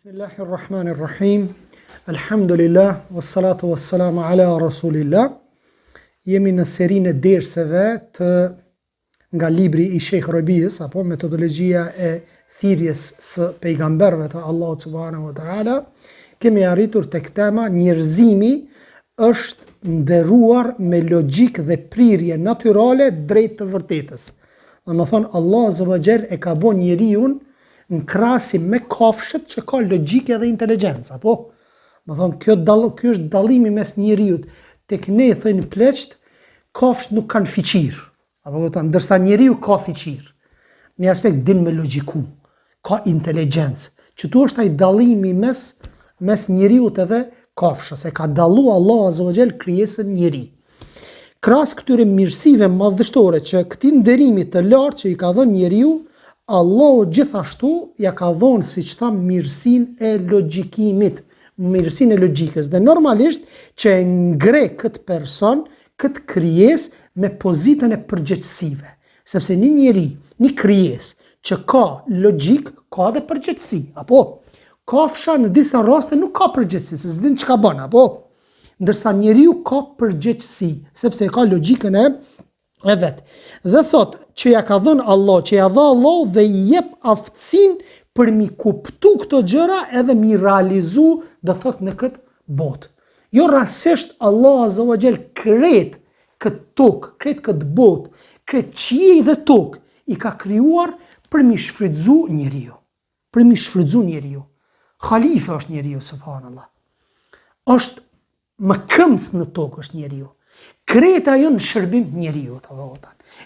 Bismillahirrahmanirrahim. Alhamdulillah, wassalatu wassalamu ala rasulillah. Jemi në serinë e derseve nga libri i Sheikh Rabi's, apo metodologjia e thirrjes së pejgamberëve të Allahut subhanahu wa taala. Kemi arritur tek tema njerëzimi është nderuar me logjik dhe prirje natyrale drejt të vërtetës. Domethënë Allah azza wa jall e ka bën njeriu në krahasim me kafshët që ka logjikë dhe inteligjencë, apo? Më thonë, kjo është dallimi mes njeriut. Tek ne thënë pleqt, kafshët nuk kanë fiqir, apo ndërsa njeriu ka fiqir. Në aspekt din me logjiku, ka inteligjencë. Çtu është ai dallimi mes njeriut edhe kafshës. E ka dallu Allah azza wa jall krijesën njeri. Krahas këtyre mirësive madhështore që këtij nderimi të lartë që i ka dhënë njeriu, Allahu gjithashtu ja ka dhënë, siç tham, mirësinë e logjikimit, mirësinë e logjikës. Dhe normalisht që e ngre këtë person, këtë krijesë me pozitën e përgjegjësive. Sepse një njeri, një krijesë që ka logjik, ka dhe përgjegjësi, apo? Kafsha në disa raste nuk ka përgjegjësi, se s'din çka bën, apo? Ndërsa njeriu ka përgjegjësi, sepse ka logjikën e vetë. Dhe thot që ja ka dhënë Allah, që ja dha Allah dhe i jep aftësinë për mi kuptu këto gjëra edhe mi realizu, do thot, në këtë botë. Jo rasisht Allah azza wa jall kret këtë tokë, kret këtë botë, kret qiell dhe tokë, i ka krijuar për mi shfrytzu njeriu. Për mi shfrytzu njeriu. Khalife është njeriu, subhanallah. Është më këmbës në tokë është njeriu. Kreta ajo në shërbim njeriu,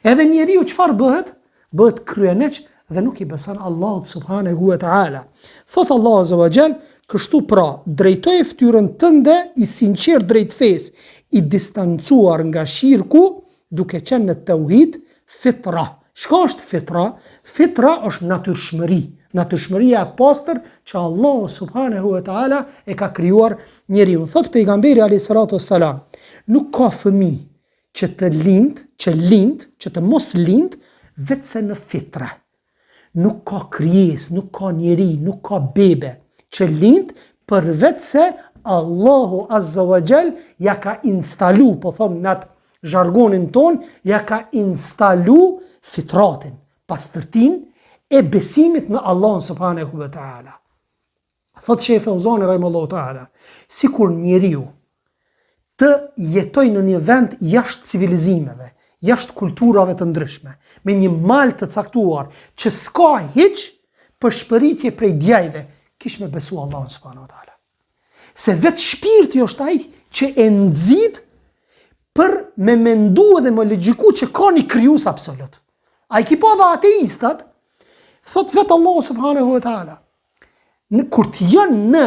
edhe njeriu çfarë bëhet? Bëhet kryeneq dhe nuk i beson Allahut subhanahu wa taala. Thot Allah azza wa jall, kështu pra, drejtoje fytyrën tënde i sinqert drejt fesë, i distancuar nga shirku, duke qenë në tauhid, fitra. Çka është fitra? Fitra është natyrshmëri. Natyrshmëria e pastër që Allah subhanahu wa taala e ka krijuar njeriu. Thot pejgamberi alayhi salatu wassalam, nuk ka fëmijë që të lind, që të mos lind, vetëse në fitre. Nuk ka krijesë, nuk ka njeri, nuk ka bebe që lind, përveç se Allahu azza wa jall ja ka instalu, po thom në atë zhargonin ton, ja ka instalu fitratin, pastërtin e besimit në Allah subhanahu wa taala. Thot Sheikh Fauzani rahimahullahu taala, sikur njeriu të jetoj në një vend jashtë civilizimeve, jashtë kulturave të ndryshme, me një mal të caktuar, që s'ka hiç përshpëritje prej djajve, kish me besu Allahun subhanahu wa taala. Se vetë shpirti është ai që e nxit për me mendu dhe me logjiku që ka një krijues absolut. Ai ki po dhe ateistat, thot vetë Allah subhanahu wa taala. Kur të janë në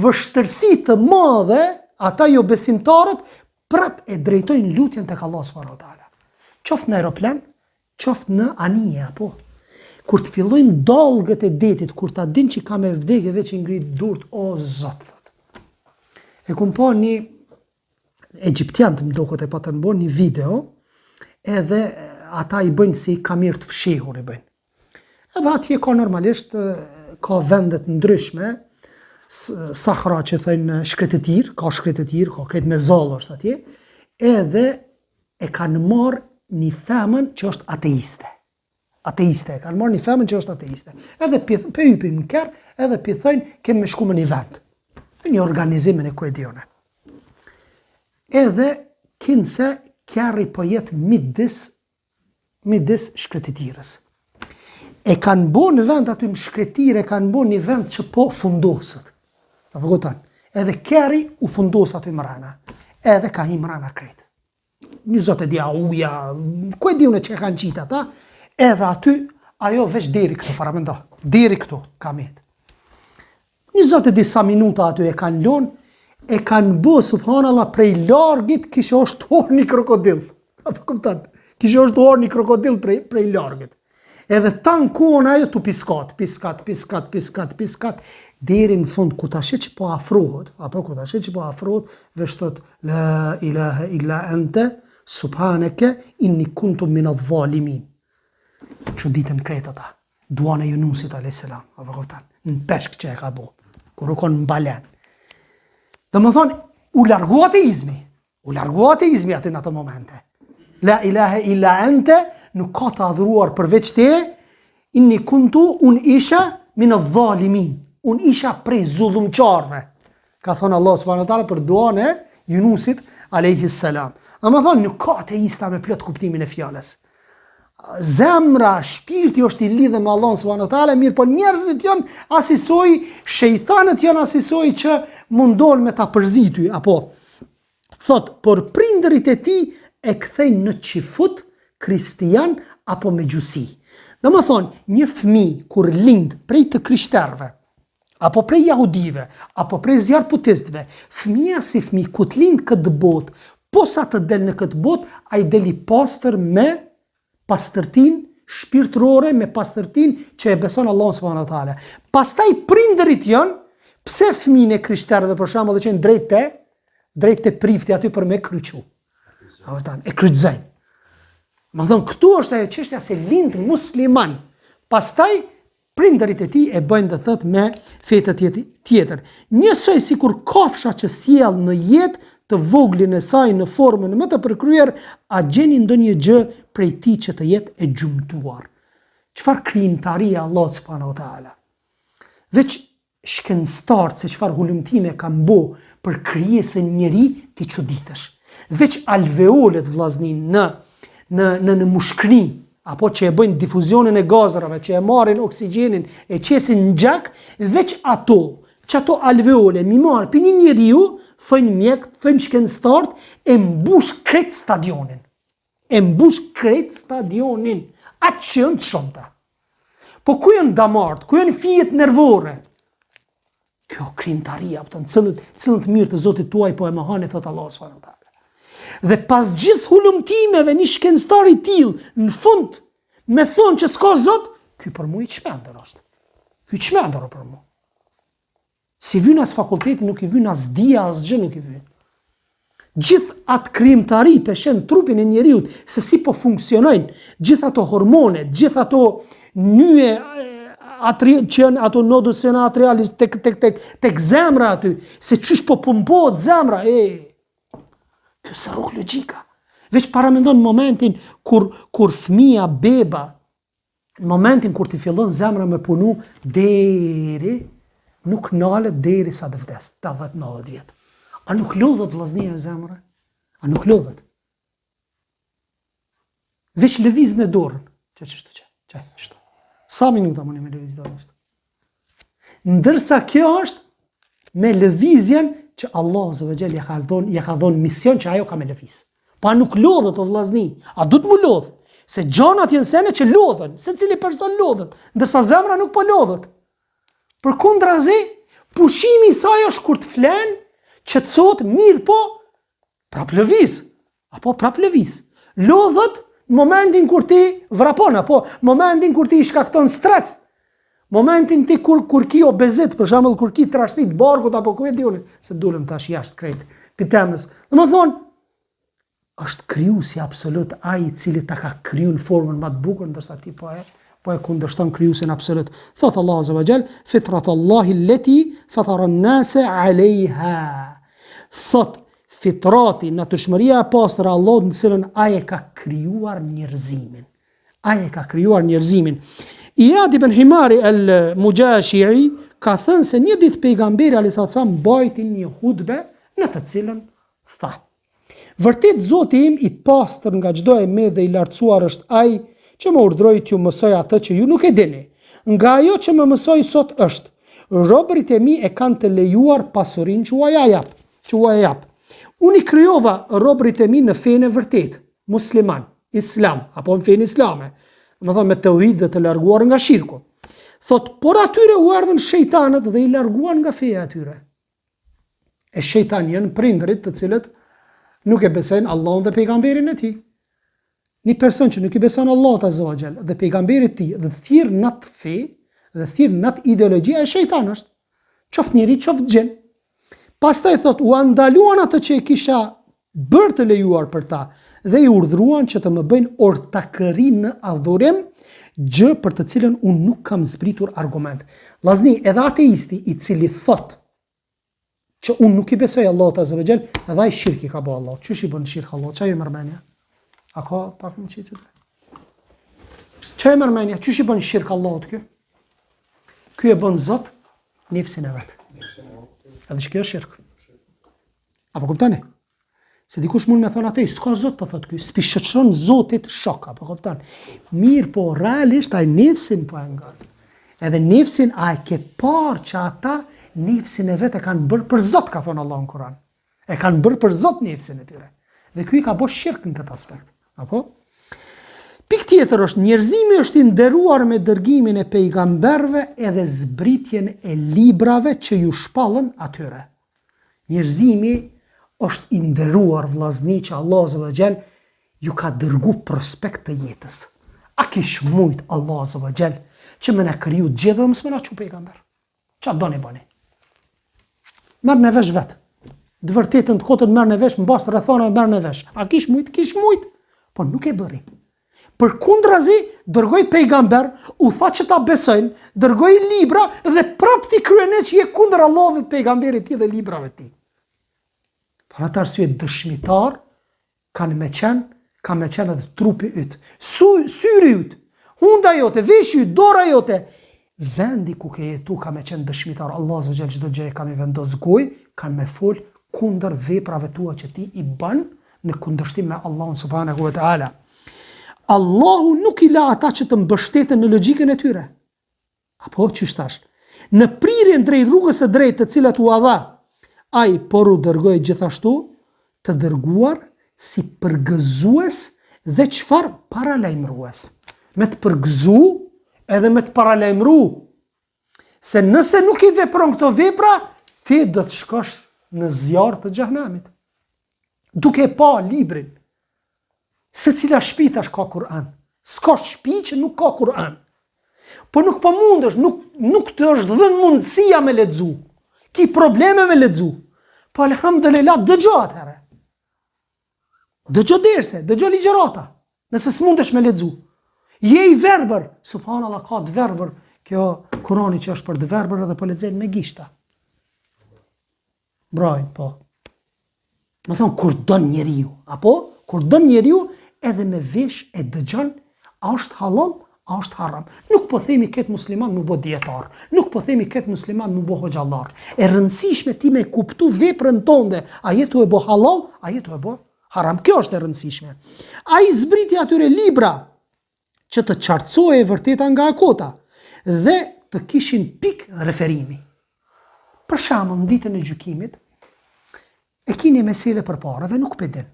vështërsi të madhe, ata jo besimtarët prap e drejtojnë lutjen tek Allah subhanahu wa taala. Qoftë në aeroplan, qoftë në anije, apo. Kur të fillojnë dallgët e detit, kur ta din që ka me vdekje veç i ngrit durt, o Zot, thot. E kum pa një egjiptian të mdokët e patën bon një video, edhe ata i bëjnë si kamirë të fshehur i bëjnë. Edhe atje ka normalisht, ka vendet ndryshme, Sahra që thënë shkretëtir, ka kretë me zallë është atje, edhe e kanë marrë një themën që është ateiste. Ateiste, e kanë marrë një themën që është ateiste. Edhe për hypin në kërë, edhe për thënë kemë me shku më një vend. Një organizimin e kuedione. Edhe kinse kërri po jetë midis shkretëtirës. E kanë bo në vend aty në shkretire, e kanë bo një vend që po fundosët. Apo kupton? Edhe keri u fundos aty mrena. Edhe ka hi mrena kretë. Një zote dia uja, ku e diune që kanë qitë ata, edhe aty, ajo veç deri këtu, para mendo, deri këtu, ka metë. Një zote disa minuta aty e kanë lonë, e kanë bo, subhanallah, prej largit, kishe është orë një krokodil. Apo kupton? Kishe është orë një krokodil prej largit. Edhe tanë kohën ajo të piskat, deri në fund, ku ta shet që po afrohet, veshtot, la ilaha illa ente, subhaneke, inni kuntum min adh-dhalimin. Që ditën kretë ata, duan e Yunusit a.s. Në peshk që e ka bo. kur u konë në balen. Dhe më thonë, u largu ateizmi. U largu ateizmi aty në ato momente. La ilahe illa ente, nuk ka të adhuruar përveç te, inni kuntu, unë isha minë dhalimin. Unë isha prej zullumqarve. Ka thonë Allah subhanahu wa taala për duan e Yunusit alayhis salam. A më thonë, nuk ka ateista me plot kuptimin e fjalës. Zemra, shpirti është i lidhur me Allahun subhanahu wa taala, mirë po njerëzit janë asisoj, shejtanët janë asisoj që mundon me ta përzity, apo thot, por prindërit e tij e kthejnë në qifut kristian apo me gjusi. Dhe më thonë, një fëmijë kur lind prej të krishterëve, apo prej jahudive, apo prej zjarputistëve, fëmija si fëmijë ku të lind këtë botë, posa të del në këtë botë, a i deli pastër me pastërtin shpirtërore, me pastërtin që e beson Allah subhanahu wa taala. Pastaj prindërit janë, pse fëmijën e krishterëve për shembull dhe qenë drejt te prifti aty për me kryqu. E kryqëzajnë. Më thonë, këtu është ajo çështja se lind musliman. Pastaj prindërit e tij e bëjnë dhe thot me fetë tjetër. Njësoj si kur kafsha që sjell në jetë të voglin e saj në formën më të përkryer, a gjeni ndonjë gjë prej tij që të jetë e gjumtuar. Çfarë krijimtaria Allah subhanahu wa taala. Veç shkencëtarët se çfarë hulumtime kanë bë për krijesën e njeri ti çuditësh. Veç alveolet vllaznin në mushkëni, apo që e bëjnë difuzionin e gazrave, që e marrin oksigjenin, e qesin në gjak, veç ato alveole mi marë për një njeriu, thënë mjek, thënë shkencëtarët, e mbush krejt stadionin. Atë që janë të shumta. Po ku janë damartë, ku janë fijet nervore? Kjo krijimtaria, cilët mirë të Zotit tuaj po e mohoni, thot Allah subhanahu wa taala. Dhe pas gjithë hulumtimeve një shkencëtar i tillë, në fund, me thonë që s'ka Zot, ky për mu i çmendur është. Ky çmendur për mu. Si vyn as fakulteti nuk i vyn as dia as gjë nuk i vyn. Gjithë atë krijimtari peshen trupin e njeriu se si po funksionojnë, gjithë ato hormone, gjithë ato nyje që janë ato nodus atrialis tek zemra aty, se çish po pumpohet zemra, kjo së rrugë logjika. Veç paramendon momentin kur fëmia, beba, në momentin kur ti fillon zemra me punu, deri, nuk nalet deri sa të vdes, 80-90 vjet. A nuk lodhet vllaznia e zemra? A nuk lodhet? Veç lëviz në dorën. Çështu. Sa minuta mundi me lëviz dorën? Ndërsa kjo është me lëvizjen që Allah azza ja ka dhënë mision që ajo ka me lëviz. Pa nuk lodhet o vllazni. A du të mu lodh? Se gjanat janë sene që lodhen, se cili person lodhet, ndërsa zemra nuk po lodhet. Përkundrazi, pushimi i saj është kur të flen, qetësohet mirë po prap lëviz. Apo prap lëviz. Lodhet në momentin kur ti vrapon, apo momentin kur ti i shkakton stres. Momentin ti kur ki obezit, për shembull kur ki trashësit barkut apo ku e diun, se dulem tash jashtë krejt pitemës. Domethënë është krijuesi absolut ai i cili ta ka kriju në formën më të bukur, ndërsa ti po e kundërshton krijuesin absolut. Thot Allah azza wa jall, fitratallahi allati fatara an-nasa 'alayha. Thot fitrati, natyrshmëria e pastër e Allahut në cilën ai e ka krijuar njerëzimin. Iyad ibn Himari al-Mujashi'i ka thënë se një ditë pejgamberi alayhis salam mbajti një hutbe në të cilën tha: vërtet Zoti im i pastër nga çdo e me dhe i lartësuar është ai që më urdhroi t'ju mësoj atë që ju nuk e dini. Nga ajo që më mësoi sot është: robërit e mi e kanë të lejuar pasurinë që u jap. Unë i krijova robërit e mi në fenë e vërtet, musliman, islam, apo në fenë islame. Më thonë me tauhid dhe të larguar nga shirku. Thot, por atyre u erdhën shejtanët dhe i larguan nga feja atyre. E shejtan janë prindërit të cilët nuk e besojnë Allahun dhe pejgamberin e tij. Një person që nuk i beson Allahut azza wa jall dhe pejgamberit e tij dhe thirr në atë fe dhe thirr në atë ideologji, e shejtan është. Qoftë njeri, qoftë gjin. Pastaj thot, u ndaluan atë që e kisha bërë të lejuar për ta dhe i urdhruan që të më bëjnë ortakëri në adhurim, gjë për të cilën unë nuk kam zbritur argument. Vllazni, edhe ateisti i cili thot që unë nuk i besoj Allahut azza wa jall, edhe ai shirki ka bë Allah. Çish i bën shirk Allah? Çfarë mërmendja? A ka pak më çitë? Çfarë mërmendja? Çish i bën shirk Allahut kë? Ky e bën Zot nefsin e vet. Edhe kjo është shirk. Apo kuptoni? Se dikush mund me thonë atë, s'ka Zot, po thot ky, s'pi shoqëron Zotit shok, apo kupton? Mirë, po realisht ai nefsin po e ngan. Edhe nefsin a e ke parë që ata nefsin e vet e kanë bërë për Zot, ka thonë Allahu në Kur'an. E kanë bërë për Zot nefsin e tyre. Dhe ky ka bërë shirk në këtë aspekt. Apo? Pikë tjetër është njerëzimi është i nderuar me dërgimin e pejgamberëve edhe zbritjen e librave që ju shpallën atyre. Njerëzimi është i nderuar vllazni që Allah azza wa jall ju ka dërgu prospekt të jetës. A kish mujt Allah azza wa jall që më na kriju të gjithë dhe mësë më na që pejgamber? Qa doni bani? Merë në vesh vetë. Dë vërtetën të kotën merë në vesh, më bastë rëthona merë në vesh. A kish mujt? Kish mujt. Po nuk e bëri. Për kundrazi, dërgoj pejgamber, u tha që ta besojnë, dërgoj libra dhe prap ti kryene që je kundër Allah dhe pejgamberit ti dhe librave ti. Për atë arsye dëshmitar ka me qenë edhe trupi ytë, syri ytë, hunda jote, veshi ytë, dora jote, vendi ku ke jetu ka me qenë dëshmitar. Allah azza wa jall çdo gjë ka me vendos gojë, kanë me fol kundër veprave tua që ti i bën në kundërshtim me Allahun subhanahu wa taala. Allahu nuk i la ata që të mbështeten në logjikën e tyre. Apo çysh tash? Në prirjen drejt rrugës së drejtë të cilat u dha, ai por u dërgoi gjithashtu të dërguar si përgëzues dhe çfarë paralajmërues. Me të përgëzu edhe me të paralajmëru. Se nëse nuk i vepron këto vepra, ti do të shkosh në zjarr të xhehenamit. Duke pa librin. Se cila shtëpi tash ka Kur'an. S'ka shtëpi që nuk ka Kur'an. Po nuk po mundesh, nuk të është dhënë mundësia me lexu. Ki probleme me lexu. Po alhamdulillah dëgjo atëherë. Dëgjo derse, dëgjo ligjërata. Nëse s'mundesh me lexu. Je i verbër, subhanallahu ka të verbër. Kjo Kurani që është për të verbër edhe po lexojnë me gishta. Broj, po. Më thonë kur don njeriu, apo kur don njeriu edhe me vesh e dëgjon, a është halal, a është haram. Nuk po themi këtë musliman më bë dietar, nuk po themi këtë musliman më bë hoxhallar. E rëndësishme ti me kuptu veprën tënde, a jetu e bë halal, a jetu e bë haram. Kjo është e rëndësishme. Ai zbriti atyre libra që të qartësohej e vërteta nga akota dhe të kishin pik referimi. Për shembull, në ditën e gjykimit e kini mesele përpara dhe nuk pedin.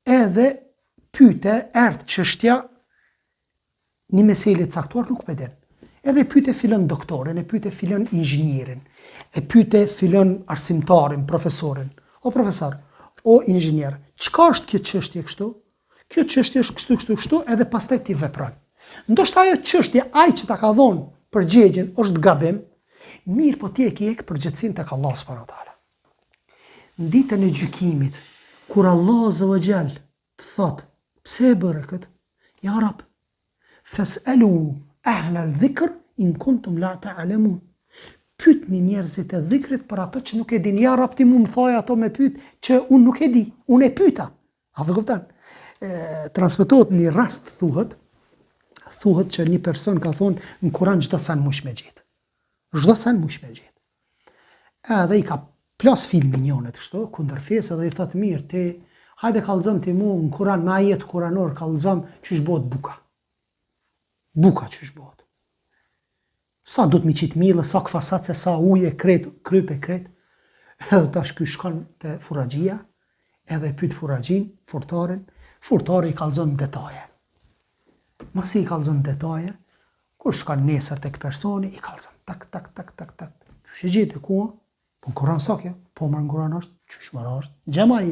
Edhe pyete erdh çështja një mesele caktuar nuk pedin. Edhe pyete filon doktorin, e pyete filon inxhinierin, e pyete filon arsimtarin, profesorin. O profesor, o inxhinier, çka është kjo çështje kështu? Kjo çështje është kështu, edhe pastaj ti vepron. Ndoshta ajo çështje ai që ta ka dhënë përgjigjen është gabim, mirë po ti e ke përgjegjësinë tek Allah subhanahu wa taala. Në ditën e gjykimit, kur Allah azza wa jall të thot, pse e bëre këtë? Ja Rab, fas'alu ahla al-dhikr in kuntum la ta'lamun. Pyetni njerëzit e dhikrit për ato që nuk e din. Ja Rab, ti mund më thoj ato me pyet që unë nuk e di, unë e pyeta. A vë kupton? Transmetohet një rast thuhet që një person ka thonë në Kur'an çdo san mush me gjet. Çdo san mush me gjet. Edhe i ka plas filmin njënët kështu, kundër fesë dhe i thot mirë, ti hajde kallëzëm ti mu në Kur'an me ajet kuranor kallëzëm çish bëhet buka. Buka çish bëhet. Sa do të mi qitë mille, sa këfasace, sa uje, krype, kret. Edhe tash ky shkon te furraxhia, edhe pyet furraxhin, furtari i kallëzon detaje. Masi i kallëzon detaje, kur shkon nesër tek personi, i kallëzon tak. Çu e gjetë ku? Po në Kur'an sa kjo? Po më në Kur'an është, çush më është? Gjema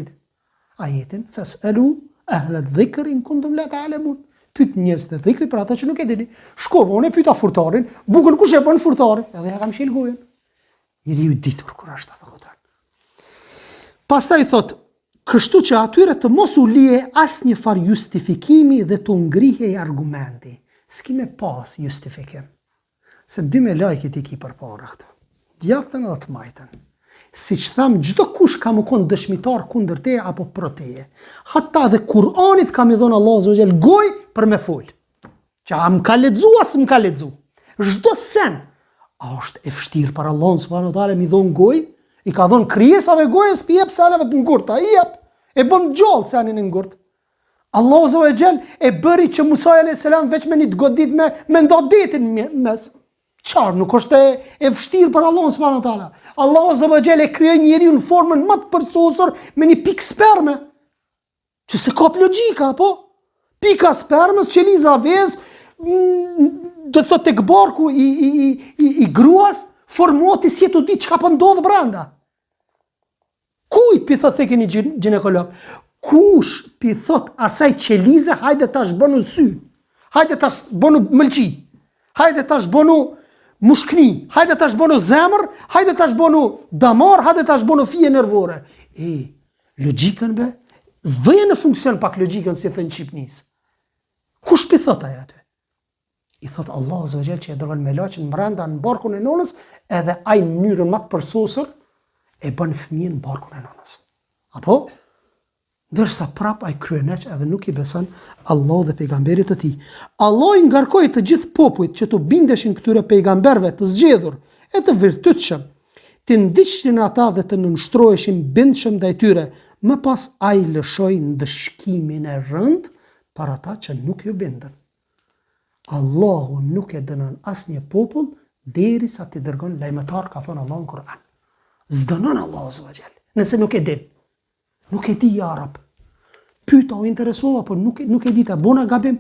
ajetin, fas'alu ahla dhikr in kuntum la ta'lamun. Pyet njerëz të dhikrit për ata që nuk e dini. Shkova, unë e pyeta furtarin, bukën kush e bën furtari? Edhe ja kam shil gojën. Njeriu i ditur kur është apo kotan. Pastaj thot, kështu që atyre të mos u lije asnjë far justifikimi dhe të ngrihej argumenti. s'ki me pas justifikim. Se dy me lajkit I ki për para këta. Djathtën edhe të majtën. Si që thamë, gjdo kush ka më konë dëshmitar kundër teje apo pro teje. Hatta dhe Kur'anit ka mi dhonë Allah Zogjel goj për me fol. Që a më ka ledzu, as më ka ledzu. Gjdo sen, a është e fështirë për Allah subhanahu wa taala mi dhonë goj, I ka dhonë krijesave gojës pi jep seneve të ngurt, a I jep, e bën gjallë senin e ngurt. Allah Zogjel e bëri që Musa a.s. veç me një të godit me nda detin mes. Qarë, nuk është e vështirë për Allah subhanahu wa taala. Allah Zogjel e krijoi njeriu në formën më të përsosur me një pikë sperme. Që se ka logjika, apo? Pika spermës, qeliza vez, do thot tek barku I gruas, formoti si të di çka po ndodh brenda. Kujt pi thot tek një ginekolog? Kush pi thot asaj qelize, hajde tash bënu sy. Hajde tash bënu mëlçi. Hajde tash bënu mushkni, hajde tash bënu zemër, hajde tash bënu damar, hajde tash bënu fije nervore. Logjikën be, vëje në funksion pak logjikën si thënë Shqipnis. Kush pi thot aja aty? I thot Allah Zogjel që e dërgon me laqën mbranda në barkun e nonës, edhe ai në mënyrën më të përsosur e bën fëmijën në barkun e nonës. Apo? Ndërsa prap ai kryeneq edhe nuk I beson Allah dhe pejgamberit të tij. Allah I ngarkoi të gjithë popujt që të bindeshin këtyre pejgamberve të zgjedhur e të virtytshëm, të ndiqnin ata dhe të nënshtroheshin bindshëm ndaj tyre. Më pas ai lëshoi ndëshkimin e rënd për ata që nuk ju bindën. Allahu nuk e dënon asnjë popull derisa t'i dërgon lajmëtar, ka thonë Allah në Kur'an. Zdënon Allahu Zogjel, nëse nuk e din. Nuk e di ja Rab. Pyeta o interesova, por nuk e di ta bona gabim.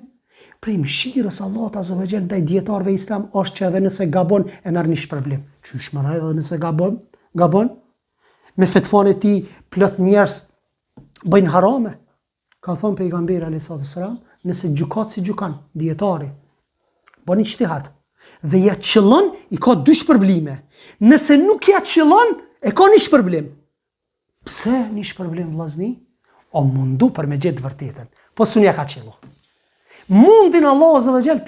Prej mëshirës Allahut Azza wa Jall ndaj dietarëve islam është që edhe nëse gabon e merr një shpërblim. Qysh më edhe nëse gabon? Me fetvan e tij plot njerëz bëjnë harame. Ka thonë pejgamberi alayhis salam, nëse gjykat si gjykan dietari, bën ijtihad dhe ja qëllon, I ka dy shpërblime. Nëse nuk ja qëllon, e ka një shpërblim. Pse një shpërblim vllazni? O mundu për me gjetë vërtetën. Po s'unë ja ka qëllu. Mundin Allah Azza wa Jall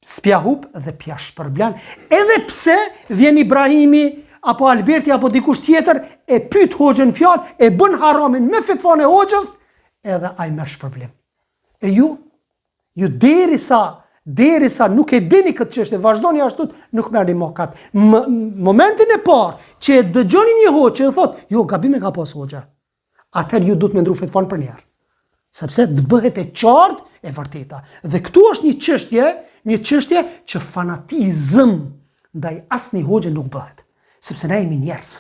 s'pja hup dhe pja shpërblan. Edhe pse vjen Ibrahimi, apo Alberti, apo dikush tjetër, e pyet hoxhën fjalë, e bën haramin me fetvan e hoxhës, edhe ai merr shpërblim. E ju derisa nuk e dini këtë çështje, vazhdoni ashtu, nuk merrni mokat. Momentin e parë që e dëgjoni një hoxhë që thot, jo, gabim e ka pas hoxha, atëherë ju duhet me ndru fetvan për njerë. Sepse të bëhet e qartë e vërteta. Dhe këtu është një çështje që fanatizëm ndaj asnjë hoxhe nuk bëhet. Sepse na jemi njerëz.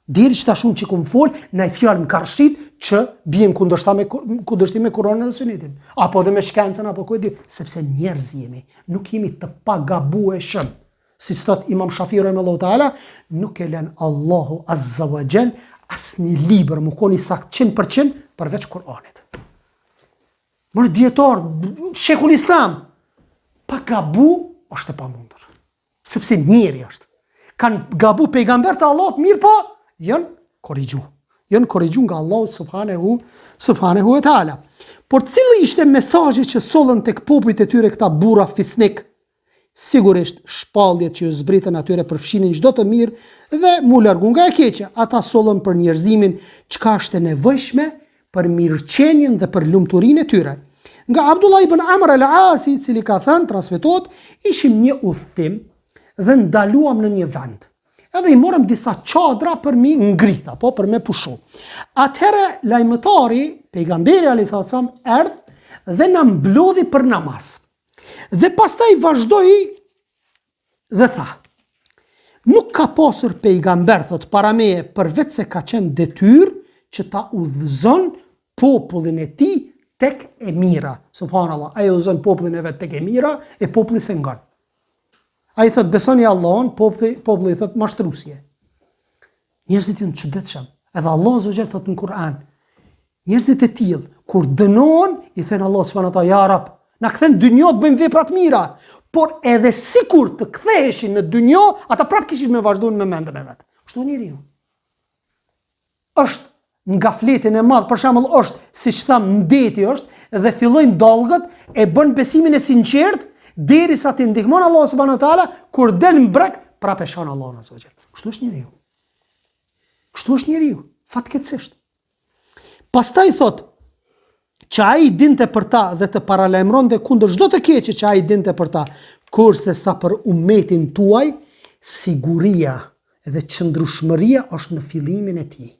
Deri që tashun që kum fol, na I fjalë më karshit që bien kundërshtim me Kur'anin dhe Sunetin, apo dhe me shkencën apo ku e di, sepse njerëz jemi, nuk jemi të pagabueshëm. Si thot Imam Shafi'i rahimahullahu taala, nuk e lën Allahu Azza wa Jall asnjë libër më koni sakt 100% përveç Kur'anit. Mërë dietar, Sheikhul Islam, pa gabu është e pamundur. Sepse njeri është. Kanë gabu pejgamber të Allahut, mirë po, janë korrigju nga Allahu subhanahu wa taala. Por cili ishte mesazhi që sollën tek popujt e tyre këta burra fisnik? Sigurisht shpalljet që ju zbritën atyre përfshinin çdo të mirë dhe mu largu nga e keqja. Ata sollën për njerëzimin çka është e nevojshme për mirëqenien dhe për lumturinë e tyre. Nga Abdullah ibn Amr al-Asi, I cili ka thënë, transmetohet, ishim një udhtim dhe ndaluam në një vend. Edhe I morëm disa çadra për mi ngrit, apo për me pushu. Atëherë lajmëtari, pejgamberi alayhis salam, erdh dhe na mblodhi për namaz. Dhe pastaj vazhdoi dhe tha: nuk ka pasur pejgamber, thot, para meje, përveç se ka qenë detyrë që ta udhëzon popullin e tij tek e mira. Subhanallah, ai udhëzon popullin e vet tek e mira, e populli se ngon. Ai thot besoni Allahun, populli thot mashtrusje. Njerëzit janë çuditshëm. Edhe Allah Azza wa Jall thot në Kur'an, njerëzit e tillë kur dënohen, I thënë Allah subhanahu wa taala, ja Rab, na kthen dynjë të bëjmë vepra të mira, por edhe sikur të ktheheshin në dynjë, ata prapë kishin me vazhduar me mendën e vet. Kështu njeriu. Është nga fletin e madh, për shembull është, siç tham, ndeti është dhe fillojnë dallgët e bën besimin e sinqert derisa ti ndihmon Allahu subhanahu wa taala, kur del mbrek prapë shon Allahun azza wa jall. Kështu është njeriu. Kështu është njeriu, fatkeqësisht. Pastaj thot që ai dinte për ta dhe të paralajmëronte kundër çdo të keqe që ai dinte për ta, kurse sa për ummetin tuaj, siguria dhe qëndrueshmëria është në fillimin e tij.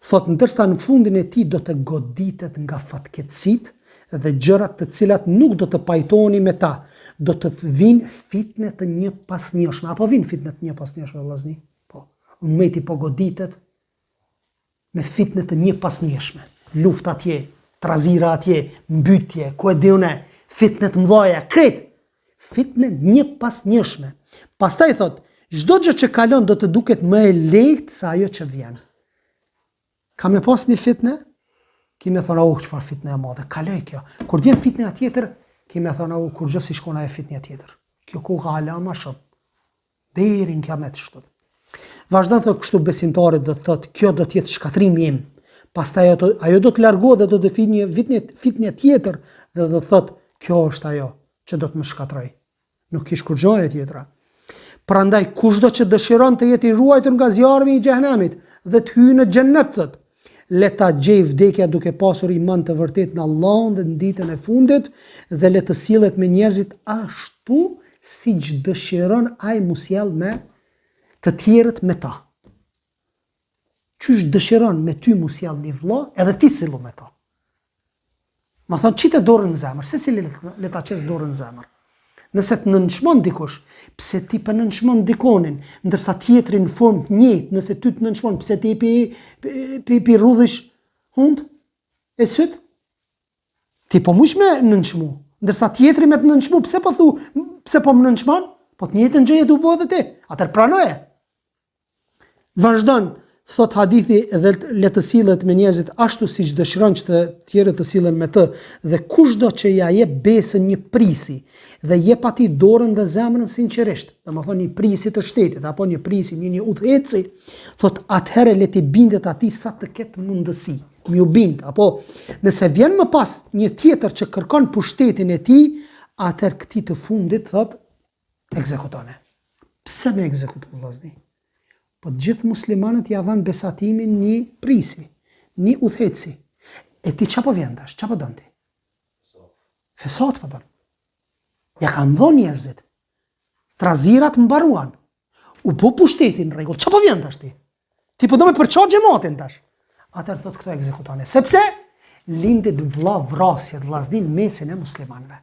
Thot ndërsa në fundin e tij do të goditet nga fatkeqësitë dhe gjërat të cilat nuk do të pajtoheni me ta, do të vinë fitne të një pasnjëshme. Apo vinë fitne të një pasnjëshme, vëllazni? Po. Ummeti po goditet me fitne të një pasnjëshme. Luftë atje, trazira atje, mbytje, ku e diune, fitne të mëdha, krejt. Fitne një pasnjëshme. Pastaj thot, çdo gjë që kalon do të duket më e lehtë se ajo që vjen. Ka me pas një fitne, ki me thonë, çfarë fitne e madhe, kaloj kjo. Kur vjen fitne tjetër, ki me thonë, kur gjë si shkon ajo fitne tjetër. Kjo ku ka hala ma shumë. Deri në kiamet shtot. Vazhdon thot kështu besimtarët do të thotë, kjo do të jetë shkatrimi im. Pastaj ajo do të largohet dhe do të finë një fitne tjetër dhe do të thotë, kjo është ajo që do të më shkatroj. Nuk kish kur gjoja tjetra. Prandaj kushdo që dëshiron të jetë i ruajtur nga zjarmi i xhenemit dhe të hyjë në xhennet, thot, le ta gjej vdekja duke pasur iman të vërtet në Allahun dhe në ditën e fundit dhe le të sillet me njerëzit ashtu siç dëshiron ai musjell me të tjerët me ta. Qysh dëshiron me ty musjell një vëlla, edhe ti sillu me ta. Ma thonë qite dorën në zemër, se si le ta qes dorën në zemër. Nëse të nënshmon dikush, pse ti për nënshmon dikonin, ndërsa tjetri në formë të njëjtë, nëse ty të nënshmon, pse ti pi rrudhish hund e syt? Ti po mush me nënshmu, ndërsa tjetri me të nënshmu, pse po më nënshmon? Po të njëjtën gjë du bëhet edhe ti, atëherë pranoje. Vazhdon, thot hadithi, dhe le të sillet me njerëzit ashtu siç dëshiron që të tjerët të sillen me të, dhe kushdo që ja jep besën një prisi dhe jep atij dorën dhe zemrën sinqerisht, domethënë një prisi të shtetit apo një prisi, një udhëheci, thot atëherë le të bindet atij sa të ketë mundësi. M'ju bind, apo nëse vjen më pas një tjetër që kërkon pushtetin e tij, atëherë këtij të fundit thot ekzekutone. Pse me ekzekutu, vëllazni? Po të gjithë muslimanët ja dhanë besatimin një prisi, një udhëheci. E ti çapo vjen tash, çapo don ti? Fesat po don. Ja kanë dhënë njerëzit. Trazirat mbaruan. U bë pushtetin në rregull. Çapo vjen tash ti? Ti po do me përçar xhamatin tash. Atëherë thot këto ekzekutone. Sepse lindet vëlla vrasje të vllaznin mesin e muslimanëve.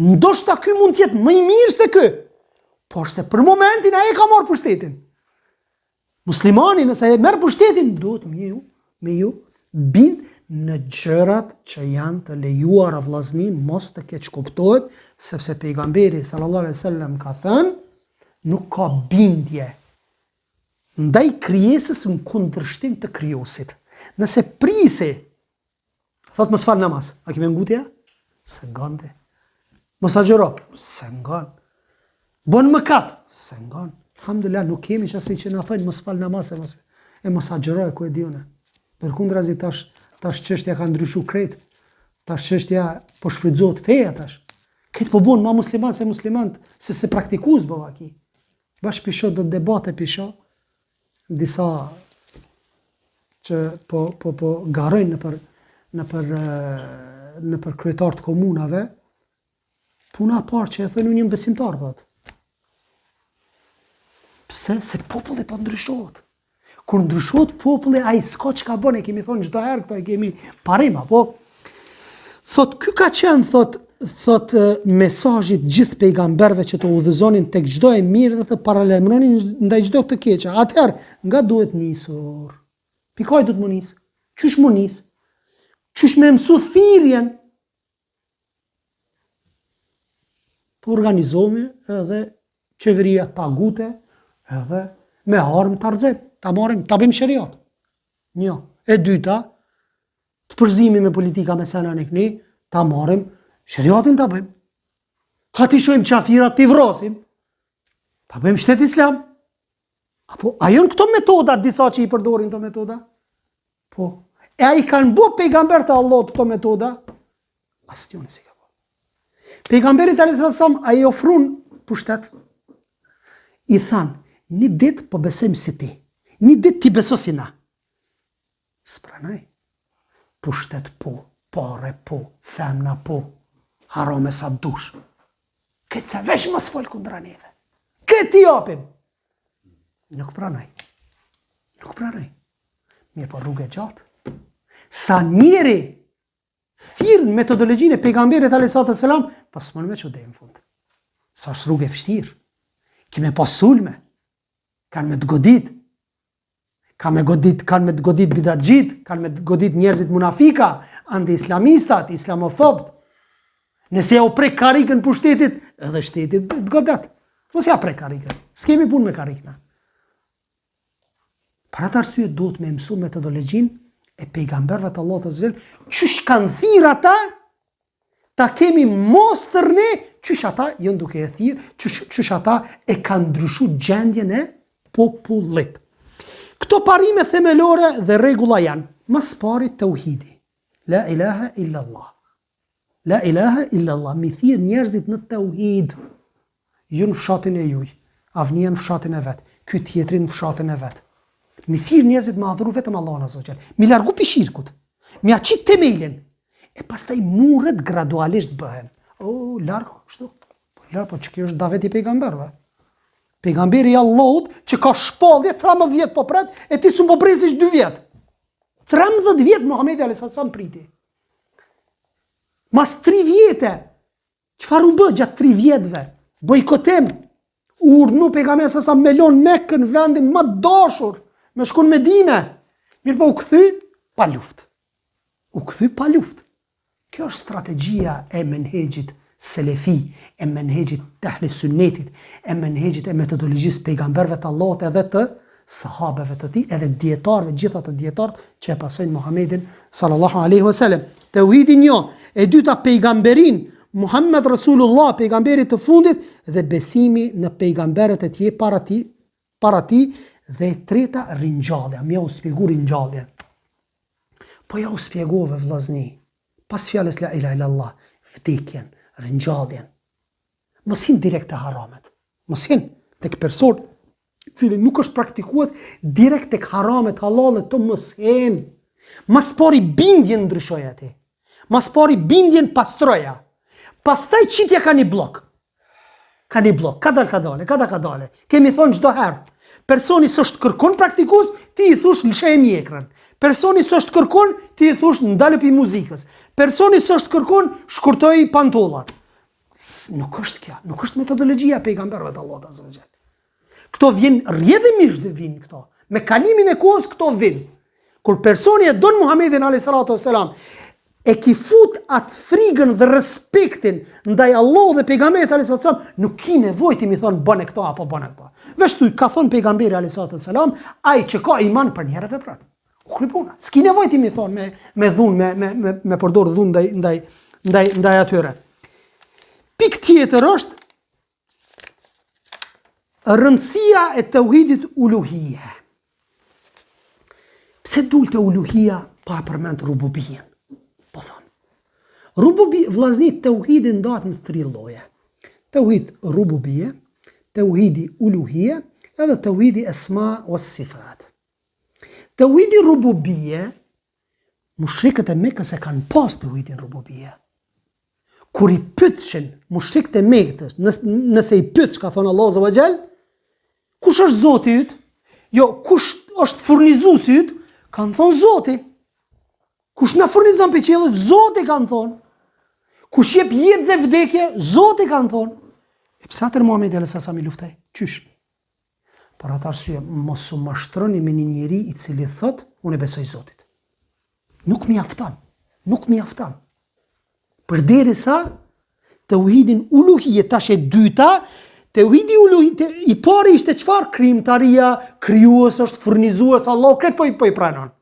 Ndoshta ky mund të jetë më i mirë se ky, por se për momentin ai ka marrë pushtetin. Muslimani nëse e merr pushtetin, duhet me ju bind në gjërat që janë të lejuara vllazni, mos të keq kuptohet, sepse pejgamberi sallallahu alaihi wasallam ka thënë, nuk ka bindje ndaj krijesës në kundërshtim të krijuesit. Nëse prisi thot mos fal namaz, a kemi ngutje? Se ngante. Mos agjëro, se ngan. Bon mëkat, se ngan. Alhamdulillah, nuk kemi qasaj që na thonë mos fal namaz e mos agjëroj, ku e diune. Përkundrazi tash çështja ka ndryshuar krejt. Tash çështja po shfrytëzohet feja tash. Këtë po bën ma musliman se muslimant, se praktikues bëva ki. Bash pisho do debate pisho, disa që po garojnë në për kryetar të komunave, puna parë që e thënë unë jam besimtar bëhet. Pse? Se populli po ndryshohet. Kur ndryshohet populli, ai s'ka që ka bën, e kemi thonë çdo herë këto, e kemi parim, apo thot ky ka qenë thot mesazhit gjithë pejgamberëve që të udhëzonin tek çdo e mirë dhe të paralajmëronin ndaj çdo të keqe. Atëherë, nga duhet nisur? Pikoj duhet më nis. Qysh më nis? Qysh me mësu thirrjen? Po organizohemi edhe qeveria tagute, edhe me armë të arxem, ta marim, ta bëjmë sheriat. Një. E dyta, të përzimi me politika me sena në këni, ta marim, sheriatin ta bëjmë. Ka ti shojmë qafirat, ti vrosim, ta bëjmë shtet islam. Apo, a jënë këto metoda, disa që i përdorin të metoda? Po. E a i kanë bo pejgamber të Allah të metoda? Asë tjone si ka bo. Pejgamberit a.s. a i ofrun pushtet. I thanë, një dit po besojmë si ti. Një dit ti beso si na. Spranaj. Pushtet po, pare po, femna po, harame sa dush. Këtë se vesh mos folë kundra neve. Këtë i apim. Nuk pranaj. Nuk pranaj. Mirë po rrugë e gjatë. Sa njeri thirë metodologjinë e pejgamberit a.s. pas mënë me që dhe në fund. Sa është rrugë e fështirë. Kime pasulme. Kanë me të godit. Kanë me të godit bidatgjit. Kanë me të godit njerëzit munafika, anti-islamistat, islamofobt. Nëse ja u prek karikën për shtetit, edhe shtetit të godet. Mos ja prek karikën. S'kemi pun me karikëna. Për atë arsye duhet me mësu metodologjinë e pejgamberëve të Allahut azza wa jall, çish kanë thirr ata, ta kemi mos tërne, çish ata janë duke e thirr, çish ata e kanë ndryshuar gjendjen e popullit. Këto parime themelore dhe rregulla janë: mas pari tauhidi, la ilaha illa Allah. La ilaha illa Allah, mi thirr njerëzit në tauhid. Ju në fshatin e juj, avnia në fshatin e vet, ky tjetri në fshatin e vet. Mi thirr njerëzit me adhuru vetëm Allahun azza wa jall. Mi largu pishirkut. Mi aqit themelin. E pastaj murret gradualisht bëhen. O, larg kështu. Po që kjo është daveti pejgamberëve. Pejgamberi i Allahut që ka shpallje 13 vjet po pret, e ti s'u po presish 2 vjet. 13 vjet Muhamedi alayhis salam priti. Mas 3 vjete, çfarë u bë gjatë 3 vjetëve? Bojkotim. Urdhnu pejgamberi sa me lon Mekën, vendin më dashur, me shkon Medinë. Mirë po u kthy pa luftë. U kthy pa luftë. Kjo është strategjia e menhegjit selefi, e menhegjit të ahli sunnetit, e menhegjit e metodologjisë pejgamberëve të Allahut edhe të sahabeve të tij, edhe dietarëve, gjithë ato dietarët që e pasojnë Muhamedit sallallahu alaihi wasallam. Tauhidi 1, e dyta pejgamberin Muhammed Rasulullah, pejgamberi të fundit, dhe besimi në pejgamberët e tjerë para ti, dhe e treta ringjallja. Më u shpjegoj ringjalljen. Po ja u shpjegove vllazni. Pas fjalës la ilaha illallah, vdekjen, ringjalljen. Mos hin direkt te haramet. Mos hin tek person i cili nuk është praktikues direkt tek haramet halale, to mos hin. Mas pari bindjen ndryshoj ati. Mas pari bindjen pastroja. Pastaj qitja ka një blok. Ka një blok. Ka dale. Kemi thonë çdo herë. Personi s'është kërkon praktikues, ti i thush lëshe mjekrën. Personi s'është kërkon, ti i thush ndalë pi muzikës. Personi s'është kërkon, shkurtoj pantollat. Nuk është kjo, nuk është metodologjia e pejgamberëve të Allahut azza wa jall. Këto vjen rrjedhimisht vin këto. Me kalimin e kohës këto vin. Kur personi e don Muhamedit alayhi salatu wassalam, e ki fut atë frigën dhe respektin ndaj Allahut dhe pejgamberit alayhi salatu wassalam, nuk ki nevojë ti mi thon bëne këto apo bëne këto. Vesh ka thon pejgamberi alayhi salatu wassalam, ai që ka iman për një herë vepron. U kripuna. S'ki nevojë ti mi thon me dhunë, me përdor dhunë ndaj atyre. Pikë tjetër është rëndësia e tauhidit uluhia. Pse dulte uluhia pa përmend rububien? Po thonë. Vllazni tauhidi ndahet në 3 lloje. Tauhid rububie, tauhidi uluhia, edhe tauhidi esma was sifat. Tauhidi rububie, mushrikët e Mekës e kanë pas tauhidin rububie. Kur i pyetshin mushrikët e Mekës, nëse i pyet çka thon Allahu azza wa jall, kush është Zoti yt? Jo, kush është furnizuesi yt? Kanë thonë Zoti. Kush na furnizon për qiellit? Zoti kanë thonë. Kush jep jetë dhe vdekje? Zoti kanë thonë. E pse atër Muhamedi alayhis salam i luftoi? Qysh? Për atë arsye mos u mashtroni me një njeri i cili thot unë besoj Zotit. Nuk mjafton. Nuk mjafton. Përderisa tauhidin uluhie tash e dyta, tauhidi uluhie i pari ishte çfarë? Krijimtaria, krijues është, furnizues, Allah kret po i pranon.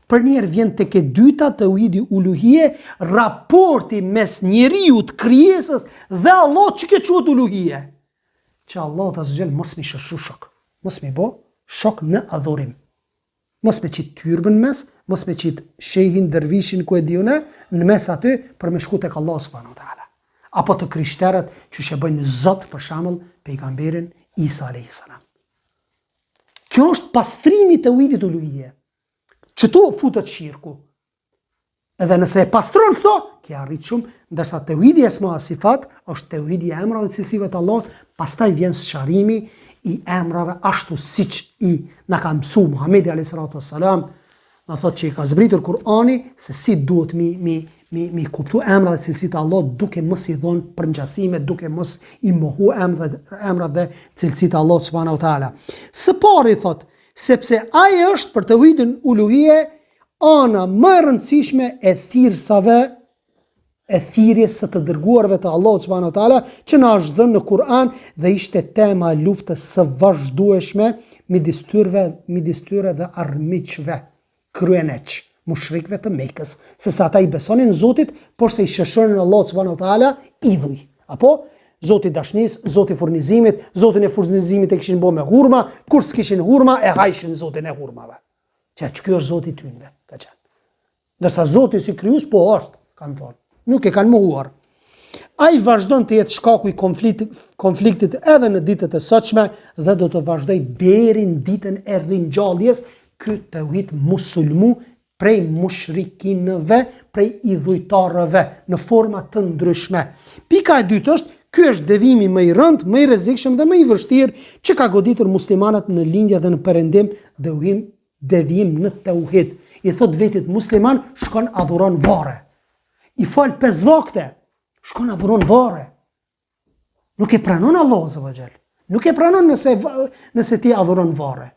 Për njerë vjen tek e dyta tauhidi uluhie, raporti mes njeriu të krijesës dhe Allah që ke quhet uluhie. Që Allah azza wa jall mos mi shoqëru shok. Mos mi bo shok në adhurim. Mos me qitë tyrbën mes, mos me qitë shehin, dërvishin, ku e diune, në mes aty për me shku tek Allah subhanahu wa taala. Apo të krishterët që shë bëjnë Zot për shembull pejgamberin Isa alayhis salam. Kjo është pastrimi i tauhidit uluhie. Çtu futet shirku. Edhe nëse e pastron këto, ke arrit shumë, ndërsa tauhidi esma sifat është tauhidi i emrave dhe cilësive të Allahut, pastaj vjen sqarimi i emrave ashtu siç i na ka mësu Muhamedi alayhis salam, na thotë që i ka zbritur Kur'ani se si duhet mi kuptu emra dhe cilësitë e Allahut duke mos i dhënë përngjasime, duke mos i mohu emrat dhe cilësitë e Allahut subhanahu wa taala. Së pari thotë, sepse ai është për tauhidin uluhie ana më e rëndësishme e thirrsave e thirrjes së të dërguarve të Allahut subhanahu wa taala që na është dhënë në Kur'an dhe ishte tema e luftës së vazhdueshme midis tyre dhe armiqve kryeneq, mushrikëve të Mekës, sepse ata i besonin Zotit, por se i shëshërin Allahut subhanahu wa taala idhuj. Apo Zoti i dashnis, Zoti i furnizimit, Zotin e furnizimit e kishin bërë me hurma, kur s'kishin hurma e hajshin Zotin e hurmave. Që ky është Zoti i tyre, ka qenë. Ndërsa Zoti si krijues po është, kanë thonë. Nuk e kanë mohuar. Ai vazhdon të jetë shkaku i konfliktit edhe në ditët e sotshme dhe do të vazhdoj deri në ditën e ringjalljes ky tauhid musulmu prej mushrikinëve, prej idhujtarëve në forma të ndryshme. Pika e dytë është, ky është devimi më i rënd, më i rrezikshëm dhe më i vështirë që ka goditur muslimanët në lindje dhe në perëndim, devim në tauhid. I thot vetit musliman, shkon adhuron varre. I fal 5 vakte, shkon adhuron varre. Nuk e pranon Allah azza wa jall. Nuk e pranon nëse ti adhuron varre.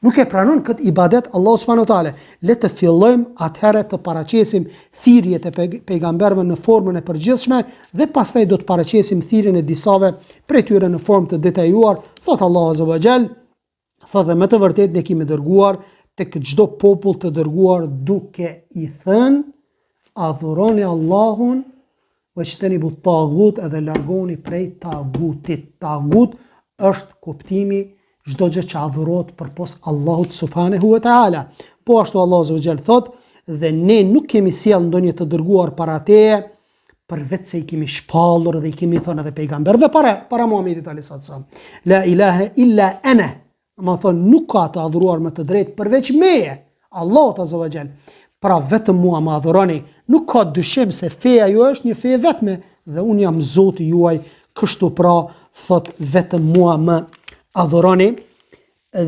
Nuk e pranon këtë ibadet Allah subhanahu wa taala. Le të fillojmë atëherë të paraqesim thirrjet e pejgamberëve në formën e përgjithshme dhe pastaj do të paraqesim thirrjen e disave prej tyre në formë të detajuar. Thot Allah azza wa jall, thotë me të vërtetë ne kemi dërguar tek çdo popull të dërguar duke i thënë adhuroni Allahun wajtanibu tagut edhe largoni prej tagutit. Tagut është kuptimi çdo gjë që adhurohet përpos Allahut subhanahu wa taala. Po ashtu Allah azza wa jall thot, dhe ne nuk kemi sjell ndonjë të dërguar para teje, përveç se i kemi shpallur dhe i kemi thënë edhe pejgamberëve para Muhamedit alayhis salam. La ilaha illa ana. Ma thonë nuk ka të adhuruar më të drejtë përveç meje, Allahut azza wa jall. Pra vetëm mua më adhuroni, nuk ka dyshim se feja ju është një fe vetme dhe unë jam Zoti juaj, kështu pra thot vetëm mua më adhuroni.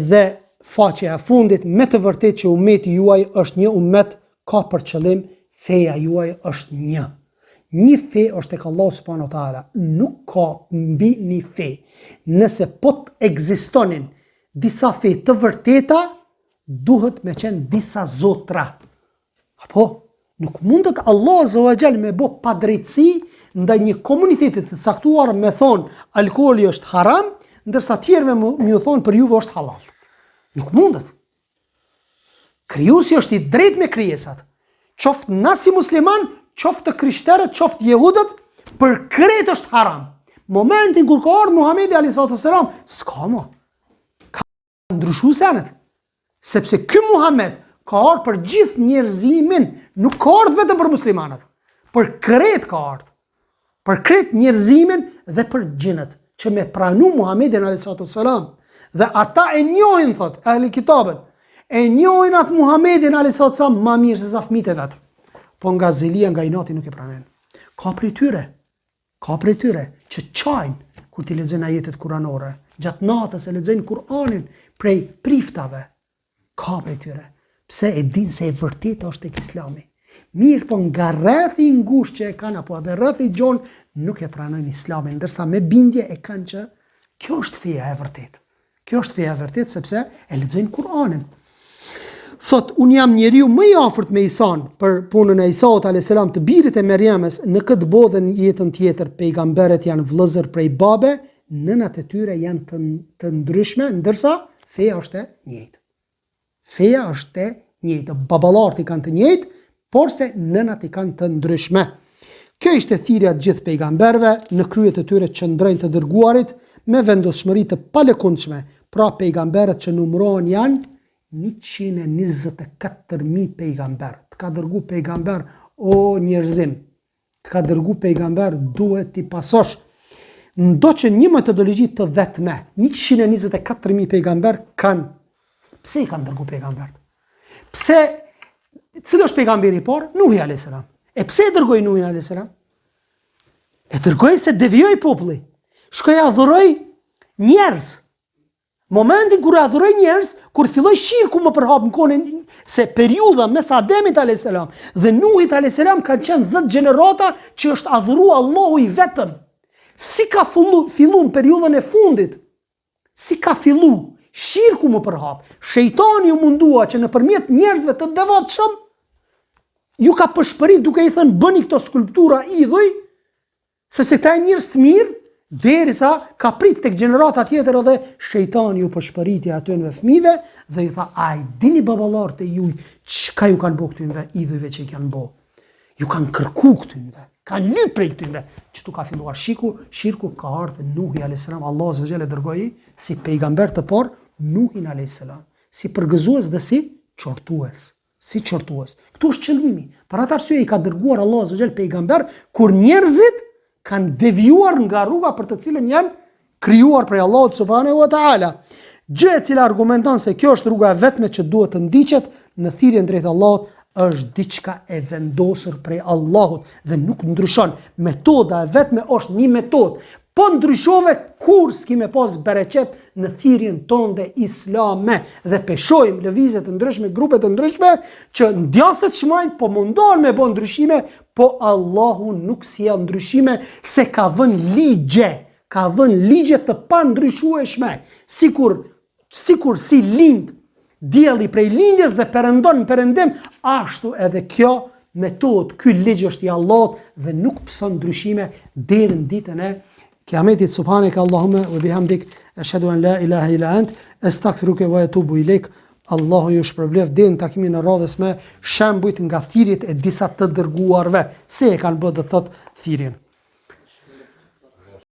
Dhe faqja e fundit, me të vërtet që ummeti juaj është një ummet, ka për qëllim feja juaj është një. Një fe është tek Allah subhanahu wa taala, nuk ka mbi një fe. Nëse po të ekzistonin disa fe të vërteta, duhet me qenë disa zotra. Apo, nuk mundet Allah azza wa jall me bë padrejtësi ndaj një komuniteti të caktuar me thonë alkooli është haram, ndërsa tjerëve më thonë për juve është halal. Nuk mundet. Krijuesi është i drejtë me krijesat. Qoftë na si musliman, qoftë të krishterët, qoftë jehudët, për krejt është haram. Momentin kur ka ardhur Muhamedi alayhis salam, s'ka më. Ka ndryshuar senet. Sepse ky Muhammed ka ardhur për gjithë njerëzimin, nuk ka ardhur vetëm për muslimanët. Për krejt ka ardhur. Për krejt njerëzimin dhe për xhinët, që me pranu Muhamedin alayhis salam. Dhe ata e njohin, thot, ehli kitabet, e njohin atë Muhamedin alayhis salam më mirë se sa fëmijët e vet. Po nga zelia, nga inati nuk e pranojnë. Ka prej tyre që çajnë kur ti lexojnë ajetet kuranore, gjatë natës e lexojnë Kur'anin prej priftave. Ka prej tyre. Pse e din se e vërteta është tek Islami. Mirë, po nga rrethi i ngushtë që e kanë apo edhe rrethi i gjon nuk e pranojnë Islamin, ndërsa me bindje e kanë që kjo është feja e vërtetë. Kjo është feja e vërtetë sepse e lexojnë Kur'anin. Thot, unë jam njeriu më i afërt me Isan për punën e Isaut alayhis salam të birit e Meriamës në këtë botë dhe në jetën tjetër. Pejgamberët janë vëllezër prej babe, nënat e tyre janë të ndryshme, ndërsa feja është e njëjtë. Feja është e njëjtë. Baballarët i kanë të njëjtë, por se nënat i kanë të ndryshme. Kjo ishte thirrja e gjithë pejgamberëve, në krye të tyre qëndrojnë të dërguarit me vendoshmëri të palëkundshme. Pra pejgamberët që numërohen janë 124.000 pejgamber. Të ka dërgu pejgamber o njerëzim. Të ka dërgu pejgamber, duhet t'i pasosh. Ndo që një metodologji të vetme, 124.000 pejgamber kanë. Pse i kanë dërgu pejgambert? Pse, cilë është pejgamberi i parë? Nuhi a.s. E pse e dërgoj Nuhi a.s.? E dërgoj se devijoj populli. Shkoj adhuroj njerëz. Momentin kur adhuroj njerëz, kur filloj shirku më përhap në kone, se periudha mes Ademit a.s. dhe Nuhit a.s. kanë qenë 10 gjenerata që është adhuru Allahu i vetëm. Si ka fillu në periudhën e fundit? Si ka fillu? Shirku më përhap. Shejtani ju mundua që nëpërmjet njerëzve të devotshëm ju ka përshpërit duke i thënë bëni këto skulptura idhuj, sepse këta e njerëz të mirë, derisa ka prit tek gjenerata tjetër edhe shejtani ju përshpëriti atyre fëmijëve dhe i tha, a i dini baballarët e juj çka ju kanë bërë këtyre idhujve që i kanë bërë? Ju kanë kërku këtyre, kanë lyp prej këtyre, që tu ka filluar shirku ka ardhur Nuhi a.s. Allahu subhanahu e dërgoi si pejgamber të parë Nuhin a.s. si përgëzues dhe si çortues. Këtu është qëllimi. Për atë arsye i ka dërguar Allahu subhanahu pejgamber kur njerëzit kanë devijuar nga rruga për të cilën janë krijuar prej Allahut subhanahu wa taala. Gjë e cila argumenton se kjo është rruga e vetme që duhet të ndiqet në thirrjen drejt Allahut është diçka e vendosur prej Allahut dhe nuk ndryshon. Metoda e vetme është një metodë. Po ndryshove kur s'ki me pas bereqet në thirrjen tonë islame dhe peshojmë lëvizje të ndryshme, grupe të ndryshme që ndjathet shmajnë, po mundohen me bën ndryshime, po Allahu nuk sjell ndryshime se ka vënë ligje të pandryshueshme, sikur si lind dielli prej lindjes dhe perëndon në perëndim, ashtu edhe kjo metodë, ky ligj është i Allahut dhe nuk pëson ndryshime deri në ditën e Kiametit. Subhanaka Allahumma wa bihamdik, ashhadu an la ilaha illa ant, astaghfiruka wa atubu ilaik. Allahu ju shpërbleft deri në takimin e radhës me shembujt nga thirrjet e disa të dërguarve, se e kanë bërë do të thotë thirrjen.